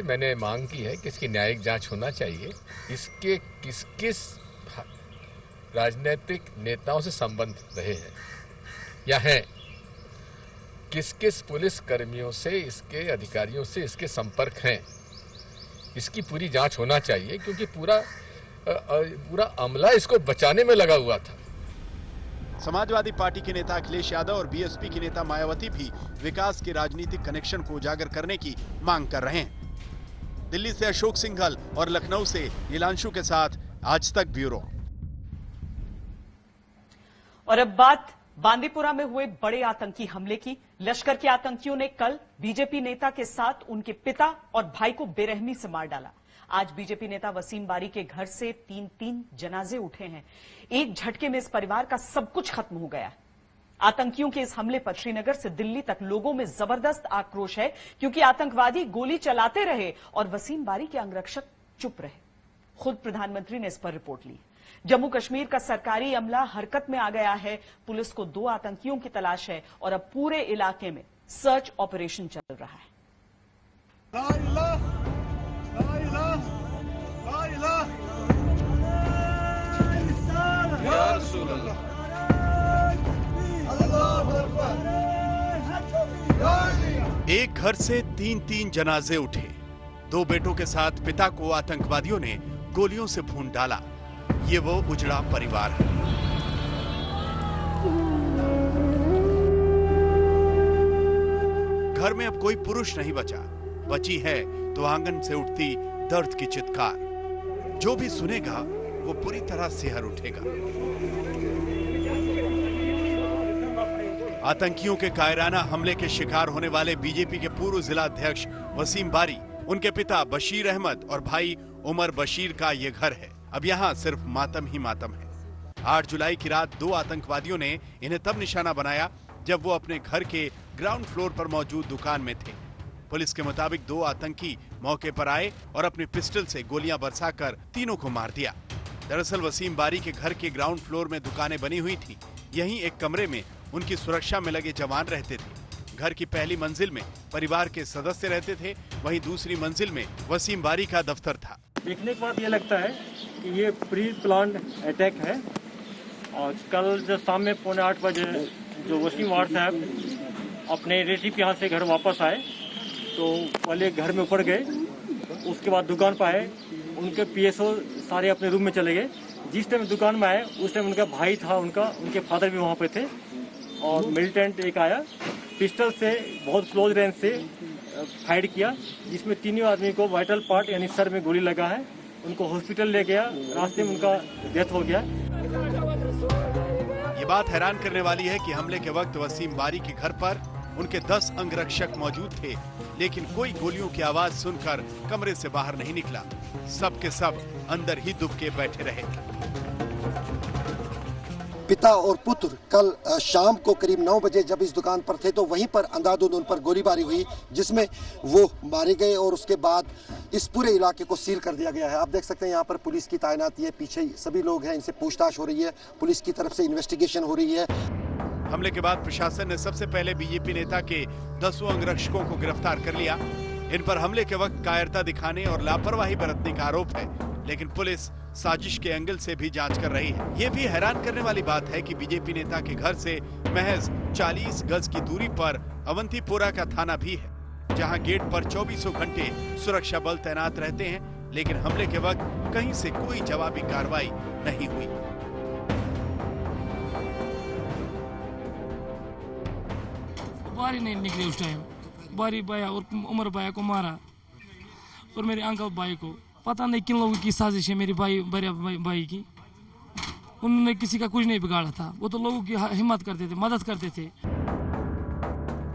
मैंने मांग की है कि इसकी न्यायिक जांच होना चाहिए। इसके किस किस राजनीतिक नेताओं से संबंध रहे हैं या हैं, किस किस पुलिस कर्मियों से, इसके अधिकारियों से इसके संपर्क हैं, इसकी पूरी जांच होना चाहिए, क्योंकि पूरा अमला इसको बचाने में लगा हुआ था। समाजवादी पार्टी के नेता अखिलेश यादव और बीएसपी की नेता मायावती भी विकास के राजनीतिक कनेक्शन को उजागर करने की मांग कर रहे हैं। दिल्ली से अशोक सिंघल और लखनऊ से नीलांशु के साथ आज तक ब्यूरो। और अब बात बांदीपुरा में हुए बड़े आतंकी हमले की। लश्कर के आतंकियों ने कल बीजेपी नेता के साथ उनके पिता और भाई को बेरहमी से मार डाला। आज बीजेपी नेता वसीम बारी के घर से 3-3 जनाजे उठे हैं। एक झटके में इस परिवार का सब कुछ खत्म हो गया। आतंकियों के इस हमले पर श्रीनगर से दिल्ली तक लोगों में जबरदस्त आक्रोश है, क्योंकि आतंकवादी गोली चलाते रहे और वसीम बारी के अंगरक्षक चुप रहे। खुद प्रधानमंत्री ने इस पर रिपोर्ट ली। जम्मू कश्मीर का सरकारी अमला हरकत में आ गया है। पुलिस को 2 आतंकियों की तलाश है और अब पूरे इलाके में सर्च ऑपरेशन चल रहा है। एक घर से 3-3 जनाजे उठे। 2 बेटों के साथ पिता को आतंकवादियों ने गोलियों से भून डाला। ये वो उजड़ा परिवार है। घर में अब कोई पुरुष नहीं बचा। बची है तो आंगन से उठती दर्द की चित्कार। जो भी सुनेगा वो पूरी तरह सिहर उठेगा। आतंकियों के कायराना हमले के शिकार होने वाले बीजेपी के पूर्व जिला अध्यक्ष वसीम बारी, उनके पिता बशीर अहमद और भाई उमर बशीर का ये घर है। अब यहाँ सिर्फ मातम ही मातम है। 8 जुलाई की रात 2 आतंकवादियों ने इन्हें तब निशाना बनाया जब वो अपने घर के ग्राउंड फ्लोर पर मौजूद दुकान में थे। पुलिस के मुताबिक 2 आतंकी मौके पर आए और अपने पिस्टल से गोलियां बरसाकर तीनों को मार दिया। दरअसल वसीम बारी के घर के ग्राउंड फ्लोर में दुकानें बनी हुई थी। यहीं एक कमरे में उनकी सुरक्षा में लगे जवान रहते थे। घर की पहली मंजिल में परिवार के सदस्य रहते थे, वहीं दूसरी मंजिल में वसीम बारी का दफ्तर था। देखने के बाद ये लगता है कि ये प्री प्लान्ड अटैक है। और कल जब शाम में 7:45 बजे जो वसीम वार साहब अपने रिलेटिव के यहाँ से घर वापस आए तो पहले घर में ऊपर गए, उसके बाद दुकान पर आए। उनके पीएसओ सारे अपने रूम में चले गए। जिस टाइम दुकान में आए उस टाइम उनका भाई था, उनके फादर भी वहाँ पे थे। और मिलिटेंट एक आया, पिस्टल से बहुत क्लोज रेंज से फायर किया, जिसमें तीनों आदमी को वाइटल पार्ट यानी सर में गोली लगा है। उनको हॉस्पिटल ले गया, रास्ते में उनका डेथ हो गया। ये बात हैरान करने वाली है कि हमले के वक्त वसीम बारी के घर पर उनके 10 अंगरक्षक मौजूद थे, लेकिन कोई गोलियों की आवाज सुनकर कमरे से बाहर नहीं निकला। सब के सब अंदर ही दुबके बैठे रहे। पिता और पुत्र कल शाम को करीब 9 बजे जब इस दुकान पर थे तो वहीं पर अंधाधुंध उन पर गोलीबारी हुई, जिसमें वो मारे गए और उसके बाद इस पूरे इलाके को सील कर दिया गया है। आप देख सकते हैं यहाँ पर पुलिस की तैनाती है, पीछे सभी लोग हैं, इनसे पूछताछ हो रही है, पुलिस की तरफ से इन्वेस्टिगेशन हो रही है। हमले के बाद प्रशासन ने सबसे पहले बीजेपी नेता के 10 अंगरक्षकों को गिरफ्तार कर लिया। इन पर हमले के वक्त कायरता दिखाने और लापरवाही बरतने का आरोप है, लेकिन पुलिस साजिश के एंगल से भी जांच कर रही है। ये भी हैरान करने वाली बात है कि बीजेपी नेता के घर से महज 40 गज की दूरी पर अवंतीपोरा का थाना भी है, जहां गेट पर 24 घंटे सुरक्षा बल तैनात रहते हैं, लेकिन हमले के वक्त कहीं से कोई जवाबी कार्रवाई नहीं हुई। बारी नहीं निकले उस टाइम। बारी भाया और उमर भाया को मारा और मेरे अंकल भाई को। पता नहीं किन लोगों की साजिश है मेरे बड़े भाई की। उन्होंने किसी का कुछ नहीं बिगाड़ा था, वो तो लोगों की हिम्मत करते थे, मदद करते थे।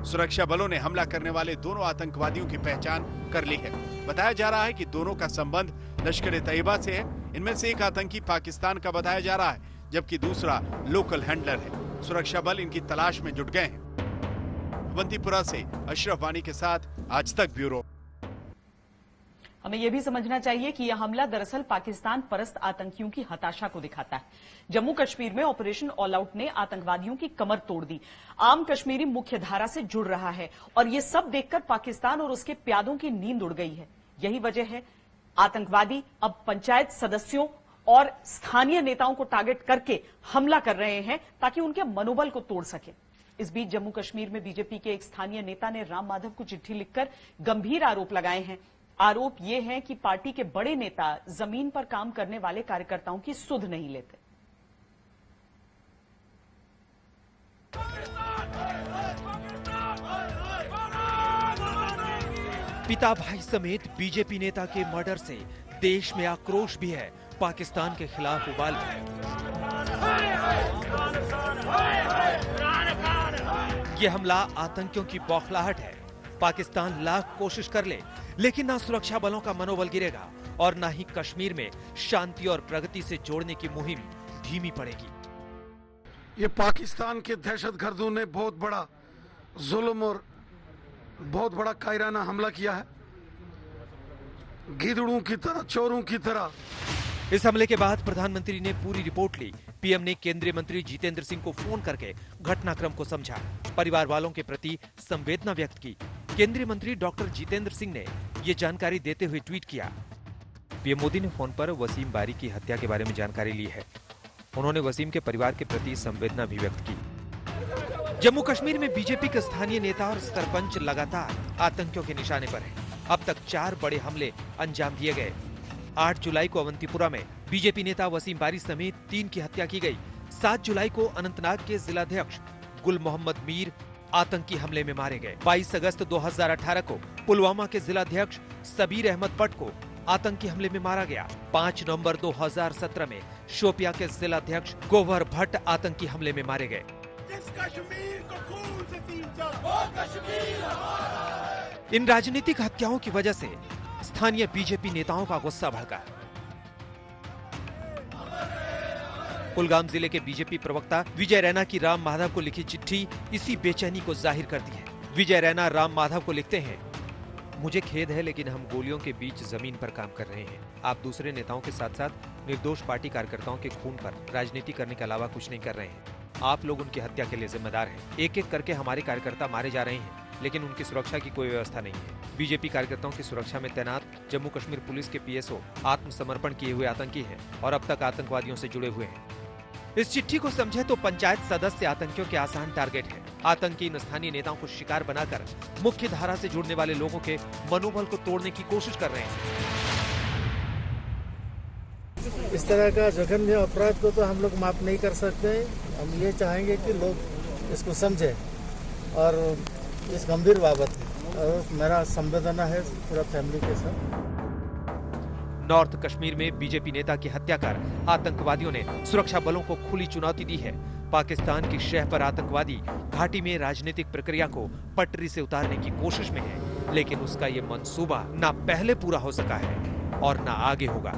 सुरक्षा बलों ने हमला करने वाले दोनों आतंकवादियों की पहचान कर ली है। बताया जा रहा है कि दोनों का संबंध लश्कर तैयबा से है। इनमें से एक आतंकी पाकिस्तान का बताया जा रहा है, जबकि दूसरा लोकल हैंडलर है। सुरक्षा बल इनकी तलाश में जुट गए हैं। अवंतीपुरा से अशरफ वानी के साथ आज तक ब्यूरो। हमें यह भी समझना चाहिए कि यह हमला दरअसल पाकिस्तान परस्त आतंकियों की हताशा को दिखाता है। जम्मू कश्मीर में ऑपरेशन ऑल आउट ने आतंकवादियों की कमर तोड़ दी। आम कश्मीरी मुख्य धारा से जुड़ रहा है और ये सब देखकर पाकिस्तान और उसके प्यादों की नींद उड़ गई है। यही वजह है आतंकवादी अब पंचायत सदस्यों और स्थानीय नेताओं को टारगेट करके हमला कर रहे हैं ताकि उनके मनोबल को तोड़ सके। इस बीच जम्मू कश्मीर में बीजेपी के एक स्थानीय नेता ने राम माधव को चिट्ठी लिखकर गंभीर आरोप लगाए हैं। आरोप ये है कि पार्टी के बड़े नेता जमीन पर काम करने वाले कार्यकर्ताओं की सुध नहीं लेते। पिता भाई समेत बीजेपी नेता के मर्डर से देश में आक्रोश भी है, पाकिस्तान के खिलाफ उबाल भी। ये हमला आतंकियों की बौखलाहट है। पाकिस्तान लाख कोशिश कर ले, लेकिन ना सुरक्षा बलों का मनोबल गिरेगा और ना ही कश्मीर में शांति और प्रगति से जोड़ने की मुहिम धीमी पड़ेगी। ये पाकिस्तान के दहशतगर्दों ने बहुत बड़ा जुल्म और बहुत बड़ा कायराना हमला किया है, गिदड़ों की तरह, चोरों की तरह। इस हमले के बाद प्रधानमंत्री ने पूरी रिपोर्ट ली। पीएम ने केंद्रीय मंत्री जितेंद्र सिंह को फोन करके घटनाक्रम को समझा, परिवार वालों के प्रति संवेदना व्यक्त की। केंद्रीय मंत्री डॉक्टर जितेंद्र सिंह ने ये जानकारी देते हुए ट्वीट किया। पीएम मोदी ने फोन पर वसीम बारी की हत्या के बारे में जानकारी ली है। उन्होंने वसीम के परिवार के प्रति संवेदना भी व्यक्त की। जम्मू कश्मीर में बीजेपी के स्थानीय नेता और सरपंच लगातार आतंकियों के निशाने पर हैं। अब तक 4 बड़े हमले अंजाम दिए गए। 8 जुलाई को अवंतीपुरा में बीजेपी नेता वसीम बारी समेत 3 की हत्या की गई। 7 जुलाई को अनंतनाग के जिलाध्यक्ष गुल मोहम्मद मीर आतंकी हमले में मारे गए। 22 अगस्त 2018 को पुलवामा के जिलाध्यक्ष सबीर अहमद भट्ट को आतंकी हमले में मारा गया। 5 नवंबर 2017 में शोपिया के जिलाध्यक्ष गोवर भट्ट आतंकी हमले में मारे गए। इन राजनीतिक हत्याओं की वजह से स्थानीय बीजेपी नेताओं का गुस्सा भड़का। कुलगाम जिले के बीजेपी प्रवक्ता विजय रैना की राम माधव को लिखी चिट्ठी इसी बेचैनी को जाहिर करती है। विजय रैना राम माधव को लिखते हैं, मुझे खेद है लेकिन हम गोलियों के बीच जमीन पर काम कर रहे हैं। आप दूसरे नेताओं के साथ साथ निर्दोष पार्टी कार्यकर्ताओं के खून पर राजनीति करने के अलावा कुछ नहीं कर रहे हैं। आप लोग उनकी हत्या के लिए जिम्मेदार हैं। एक एक करके हमारे कार्यकर्ता मारे जा रहे हैं, लेकिन उनकी सुरक्षा की कोई व्यवस्था नहीं है। बीजेपी कार्यकर्ताओं की सुरक्षा में तैनात जम्मू कश्मीर पुलिस के पीएसओ आत्मसमर्पण किए हुए आतंकी हैं और अब तक आतंकवादियों से जुड़े हुए हैं। इस चिट्ठी को समझे तो पंचायत सदस्य आतंकियों के आसान टारगेट है। आतंकी इन स्थानीय नेताओं को शिकार बनाकर मुख्य धारा से जुड़ने वाले लोगों के मनोबल को तोड़ने की कोशिश कर रहे हैं। इस तरह का जघन्य अपराध को तो हम लोग माफ नहीं कर सकते। हम ये चाहेंगे कि लोग इसको समझे और इस गंभीर बाबत और मेरा संवेदना है पूरा फैमिली के साथ। नॉर्थ कश्मीर में बीजेपी नेता की हत्या कर आतंकवादियों ने सुरक्षा बलों को खुली चुनौती दी है। पाकिस्तान की शह पर आतंकवादी घाटी में राजनीतिक प्रक्रिया को पटरी से उतारने की कोशिश में है, लेकिन उसका ये मंसूबा ना पहले पूरा हो सका है और ना आगे होगा।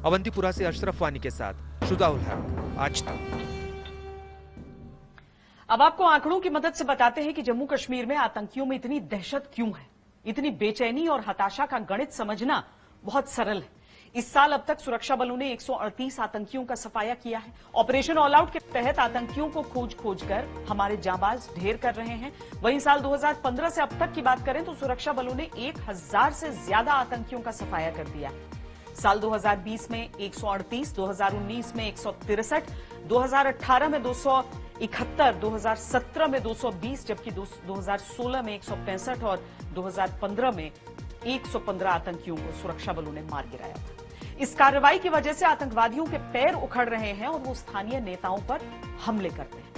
अवंतीपुरा से अशरफ वानी के साथ शुजाउल हक, आज तक। अब आपको आंकड़ों की मदद से बताते हैं कि जम्मू कश्मीर में आतंकियों में इतनी दहशत क्यों है। इतनी बेचैनी और हताशा का गणित समझना बहुत सरल है। इस साल अब तक सुरक्षा बलों ने 138 आतंकियों का सफाया किया है। ऑपरेशन ऑल आउट के तहत आतंकियों को खोज कर हमारे जांबाज ढेर कर रहे हैं। वहीं साल 2015 से अब तक की बात करें तो सुरक्षा बलों ने 1000 से ज्यादा आतंकियों का सफाया कर दिया है। साल 2020 में 138, 2019 में 163, 2018 में 271, 2017 में 220, जबकि 2016 में 165 और 2015 में 115 आतंकियों को सुरक्षा बलों ने मार गिराया था। इस कार्रवाई की वजह से आतंकवादियों के पैर उखड़ रहे हैं और वो स्थानीय नेताओं पर हमले करते हैं।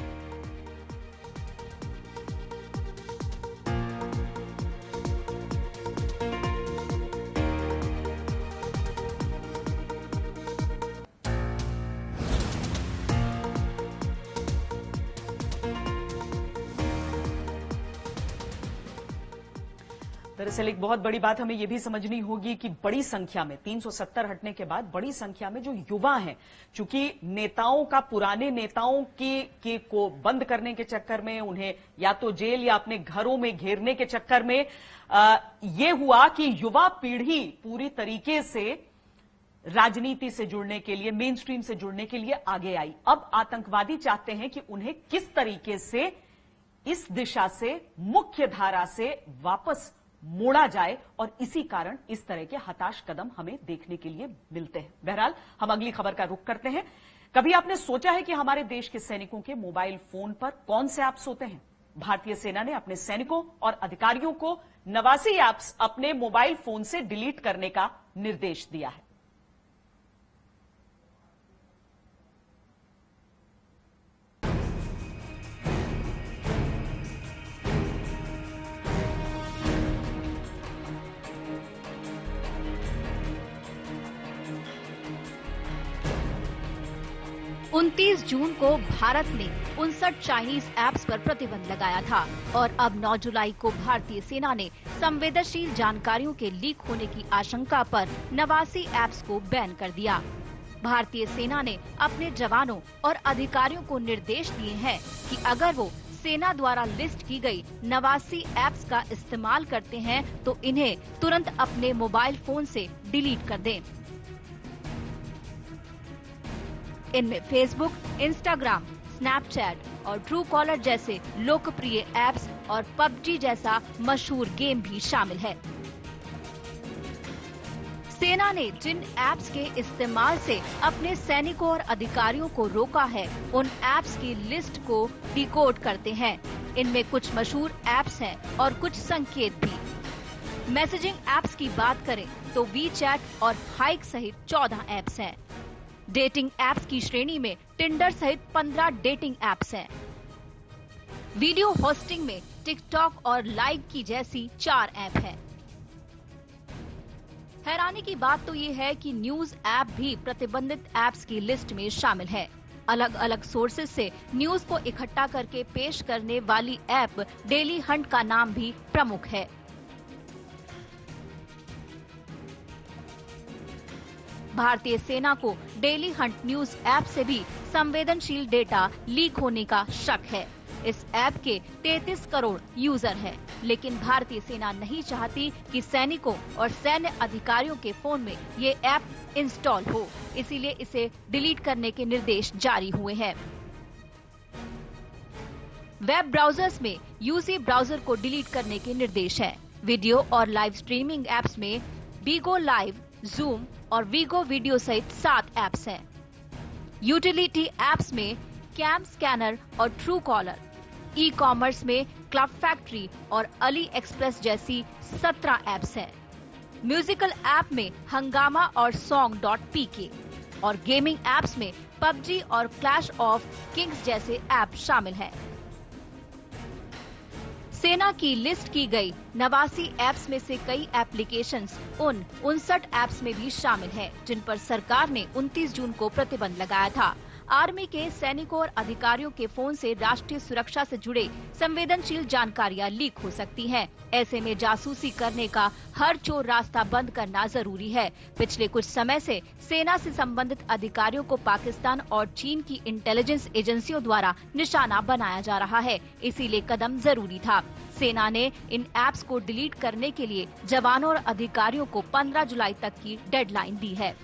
दरअसल एक बहुत बड़ी बात हमें यह भी समझनी होगी कि बड़ी संख्या में 370 हटने के बाद बड़ी संख्या में जो युवा हैं, चूंकि नेताओं का पुराने नेताओं को बंद करने के चक्कर में उन्हें या तो जेल या अपने घरों में घेरने के चक्कर में ये हुआ कि युवा पीढ़ी पूरी तरीके से राजनीति से जुड़ने के लिए, मेन स्ट्रीम से जुड़ने के लिए आगे आई। अब आतंकवादी चाहते हैं कि उन्हें किस तरीके से इस दिशा से, मुख्य धारा से वापस मोड़ा जाए और इसी कारण इस तरह के हताश कदम हमें देखने के लिए मिलते हैं। बहरहाल हम अगली खबर का रुख करते हैं। कभी आपने सोचा है कि हमारे देश के सैनिकों के मोबाइल फोन पर कौन से ऐप्स होते हैं? भारतीय सेना ने अपने सैनिकों और अधिकारियों को 89 ऐप्स अपने मोबाइल फोन से डिलीट करने का निर्देश दिया है। उनतीस जून को भारत ने 59 चाइनीज ऐप्स पर प्रतिबंध लगाया था और अब 9 जुलाई को भारतीय सेना ने संवेदनशील जानकारियों के लीक होने की आशंका पर 89 ऐप्स को बैन कर दिया। भारतीय सेना ने अपने जवानों और अधिकारियों को निर्देश दिए हैं कि अगर वो सेना द्वारा लिस्ट की गई 89 ऐप्स का इस्तेमाल करते हैं तो इन्हें तुरंत अपने मोबाइल फोन से डिलीट कर दें। इनमें फेसबुक, इंस्टाग्राम, स्नैपचैट और ट्रू कॉलर जैसे लोकप्रिय ऐप्स और पबजी जैसा मशहूर गेम भी शामिल है। सेना ने जिन ऐप्स के इस्तेमाल से अपने सैनिकों और अधिकारियों को रोका है, उन ऐप्स की लिस्ट को डिकोड करते हैं। इनमें कुछ मशहूर ऐप्स हैं और कुछ संकेत भी। मैसेजिंग ऐप्स की बात करें तो वीचैट और हाइक सहित 14 ऐप्स हैं। डेटिंग ऐप्स की श्रेणी में टिंडर सहित 15 डेटिंग ऐप्स हैं। वीडियो होस्टिंग में टिकटॉक और लाइव की जैसी 4 ऐप हैं। हैरानी की बात तो ये है कि न्यूज ऐप भी प्रतिबंधित ऐप्स की लिस्ट में शामिल है। अलग अलग सोर्सेज से न्यूज को इकट्ठा करके पेश करने वाली ऐप डेली हंट का नाम भी प्रमुख है। भारतीय सेना को डेली हंट न्यूज ऐप से भी संवेदनशील डेटा लीक होने का शक है। इस ऐप के 33 करोड़ यूजर हैं, लेकिन भारतीय सेना नहीं चाहती कि सैनिकों और सैन्य अधिकारियों के फोन में ये ऐप इंस्टॉल हो, इसीलिए इसे डिलीट करने के निर्देश जारी हुए हैं। वेब ब्राउजर्स में यूसी ब्राउजर को डिलीट करने के निर्देश हैं। वीडियो और लाइव स्ट्रीमिंग ऐप्स में बीगो लाइव, जूम और वीगो वीडियो सहित 7 ऐप्स हैं। यूटिलिटी ऐप्स में कैम स्कैनर और ट्रू कॉलर, ई कॉमर्स में क्लब फैक्ट्री और अली एक्सप्रेस जैसी 17 ऐप्स हैं। म्यूजिकल ऐप में हंगामा और song.pk और गेमिंग ऐप्स में पबजी और क्लैश ऑफ किंग्स जैसे ऐप शामिल हैं। सेना की लिस्ट की गई 89 ऐप्स में से कई एप्लीकेशंस उन 59 ऐप्स में भी शामिल हैं, जिन पर सरकार ने 29 जून को प्रतिबंध लगाया था। आर्मी के सैनिकों और अधिकारियों के फोन से राष्ट्रीय सुरक्षा से जुड़े संवेदनशील जानकारियां लीक हो सकती हैं। ऐसे में जासूसी करने का हर चोर रास्ता बंद करना जरूरी है। पिछले कुछ समय से सेना से संबंधित अधिकारियों को पाकिस्तान और चीन की इंटेलिजेंस एजेंसियों द्वारा निशाना बनाया जा रहा है, इसीलिए कदम जरूरी था। सेना ने इन ऐप्स को डिलीट करने के लिए जवानों और अधिकारियों को 15 जुलाई तक की डेडलाइन दी है।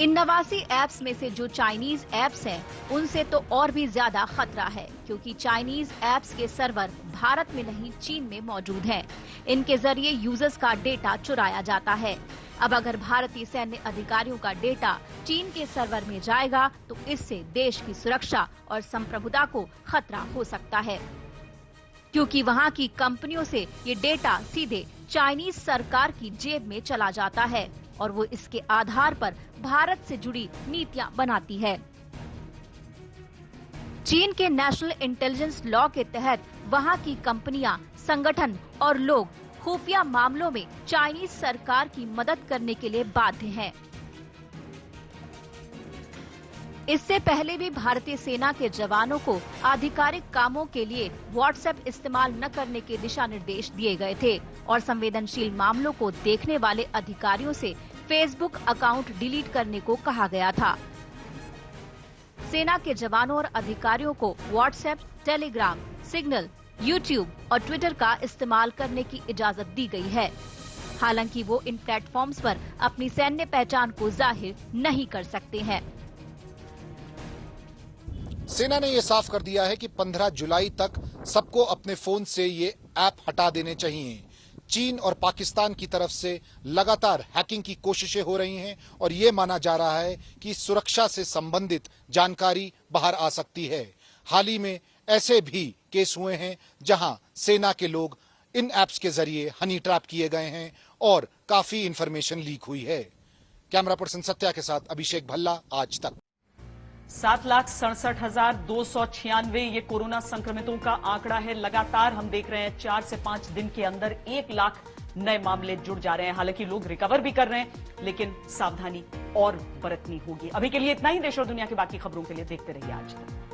इन 89 ऐप्स में से जो चाइनीज ऐप्स हैं, उनसे तो और भी ज्यादा खतरा है, क्योंकि चाइनीज ऐप्स के सर्वर भारत में नहीं चीन में मौजूद हैं। इनके जरिए यूजर्स का डेटा चुराया जाता है। अब अगर भारतीय सैन्य अधिकारियों का डेटा चीन के सर्वर में जाएगा तो इससे देश की सुरक्षा और संप्रभुता को खतरा हो सकता है, क्योंकि वहां की कंपनियों से ये डेटा सीधे चाइनीज सरकार की जेब में चला जाता है और वो इसके आधार पर भारत से जुड़ी नीतियां बनाती है। चीन के नेशनल इंटेलिजेंस लॉ के तहत वहां की कंपनियां, संगठन और लोग खुफिया मामलों में चाइनीज सरकार की मदद करने के लिए बाध्य हैं। इससे पहले भी भारतीय सेना के जवानों को आधिकारिक कामों के लिए व्हाट्सएप इस्तेमाल न करने के दिशा निर्देश दिए गए थे और संवेदनशील मामलों को देखने वाले अधिकारियों से फेसबुक अकाउंट डिलीट करने को कहा गया था। सेना के जवानों और अधिकारियों को व्हाट्सएप, टेलीग्राम, सिग्नल, यूट्यूब और ट्विटर का इस्तेमाल करने की इजाजत दी गई है। हालांकि वो इन प्लेटफॉर्म्स पर अपनी सैन्य पहचान को जाहिर नहीं कर सकते हैं। सेना ने यह साफ कर दिया है कि 15 जुलाई तक सबको अपने फोन से ये ऐप हटा देने चाहिए। चीन और पाकिस्तान की तरफ से लगातार हैकिंग की कोशिशें हो रही हैं और ये माना जा रहा है कि सुरक्षा से संबंधित जानकारी बाहर आ सकती है। हाल ही में ऐसे भी केस हुए हैं जहां सेना के लोग इन ऐप्स के जरिए हनी ट्रैप किए गए हैं और काफी इंफॉर्मेशन लीक हुई है। कैमरा पर्सन सत्या के साथ अभिषेक भल्ला, आज तक। 7,67,296 ये कोरोना संक्रमितों का आंकड़ा है। लगातार हम देख रहे हैं 4 से 5 दिन के अंदर 1 लाख नए मामले जुड़ जा रहे हैं। हालांकि लोग रिकवर भी कर रहे हैं, लेकिन सावधानी और बरतनी होगी। अभी के लिए इतना ही। देश और दुनिया की बाकी खबरों के लिए देखते रहिए आज तक।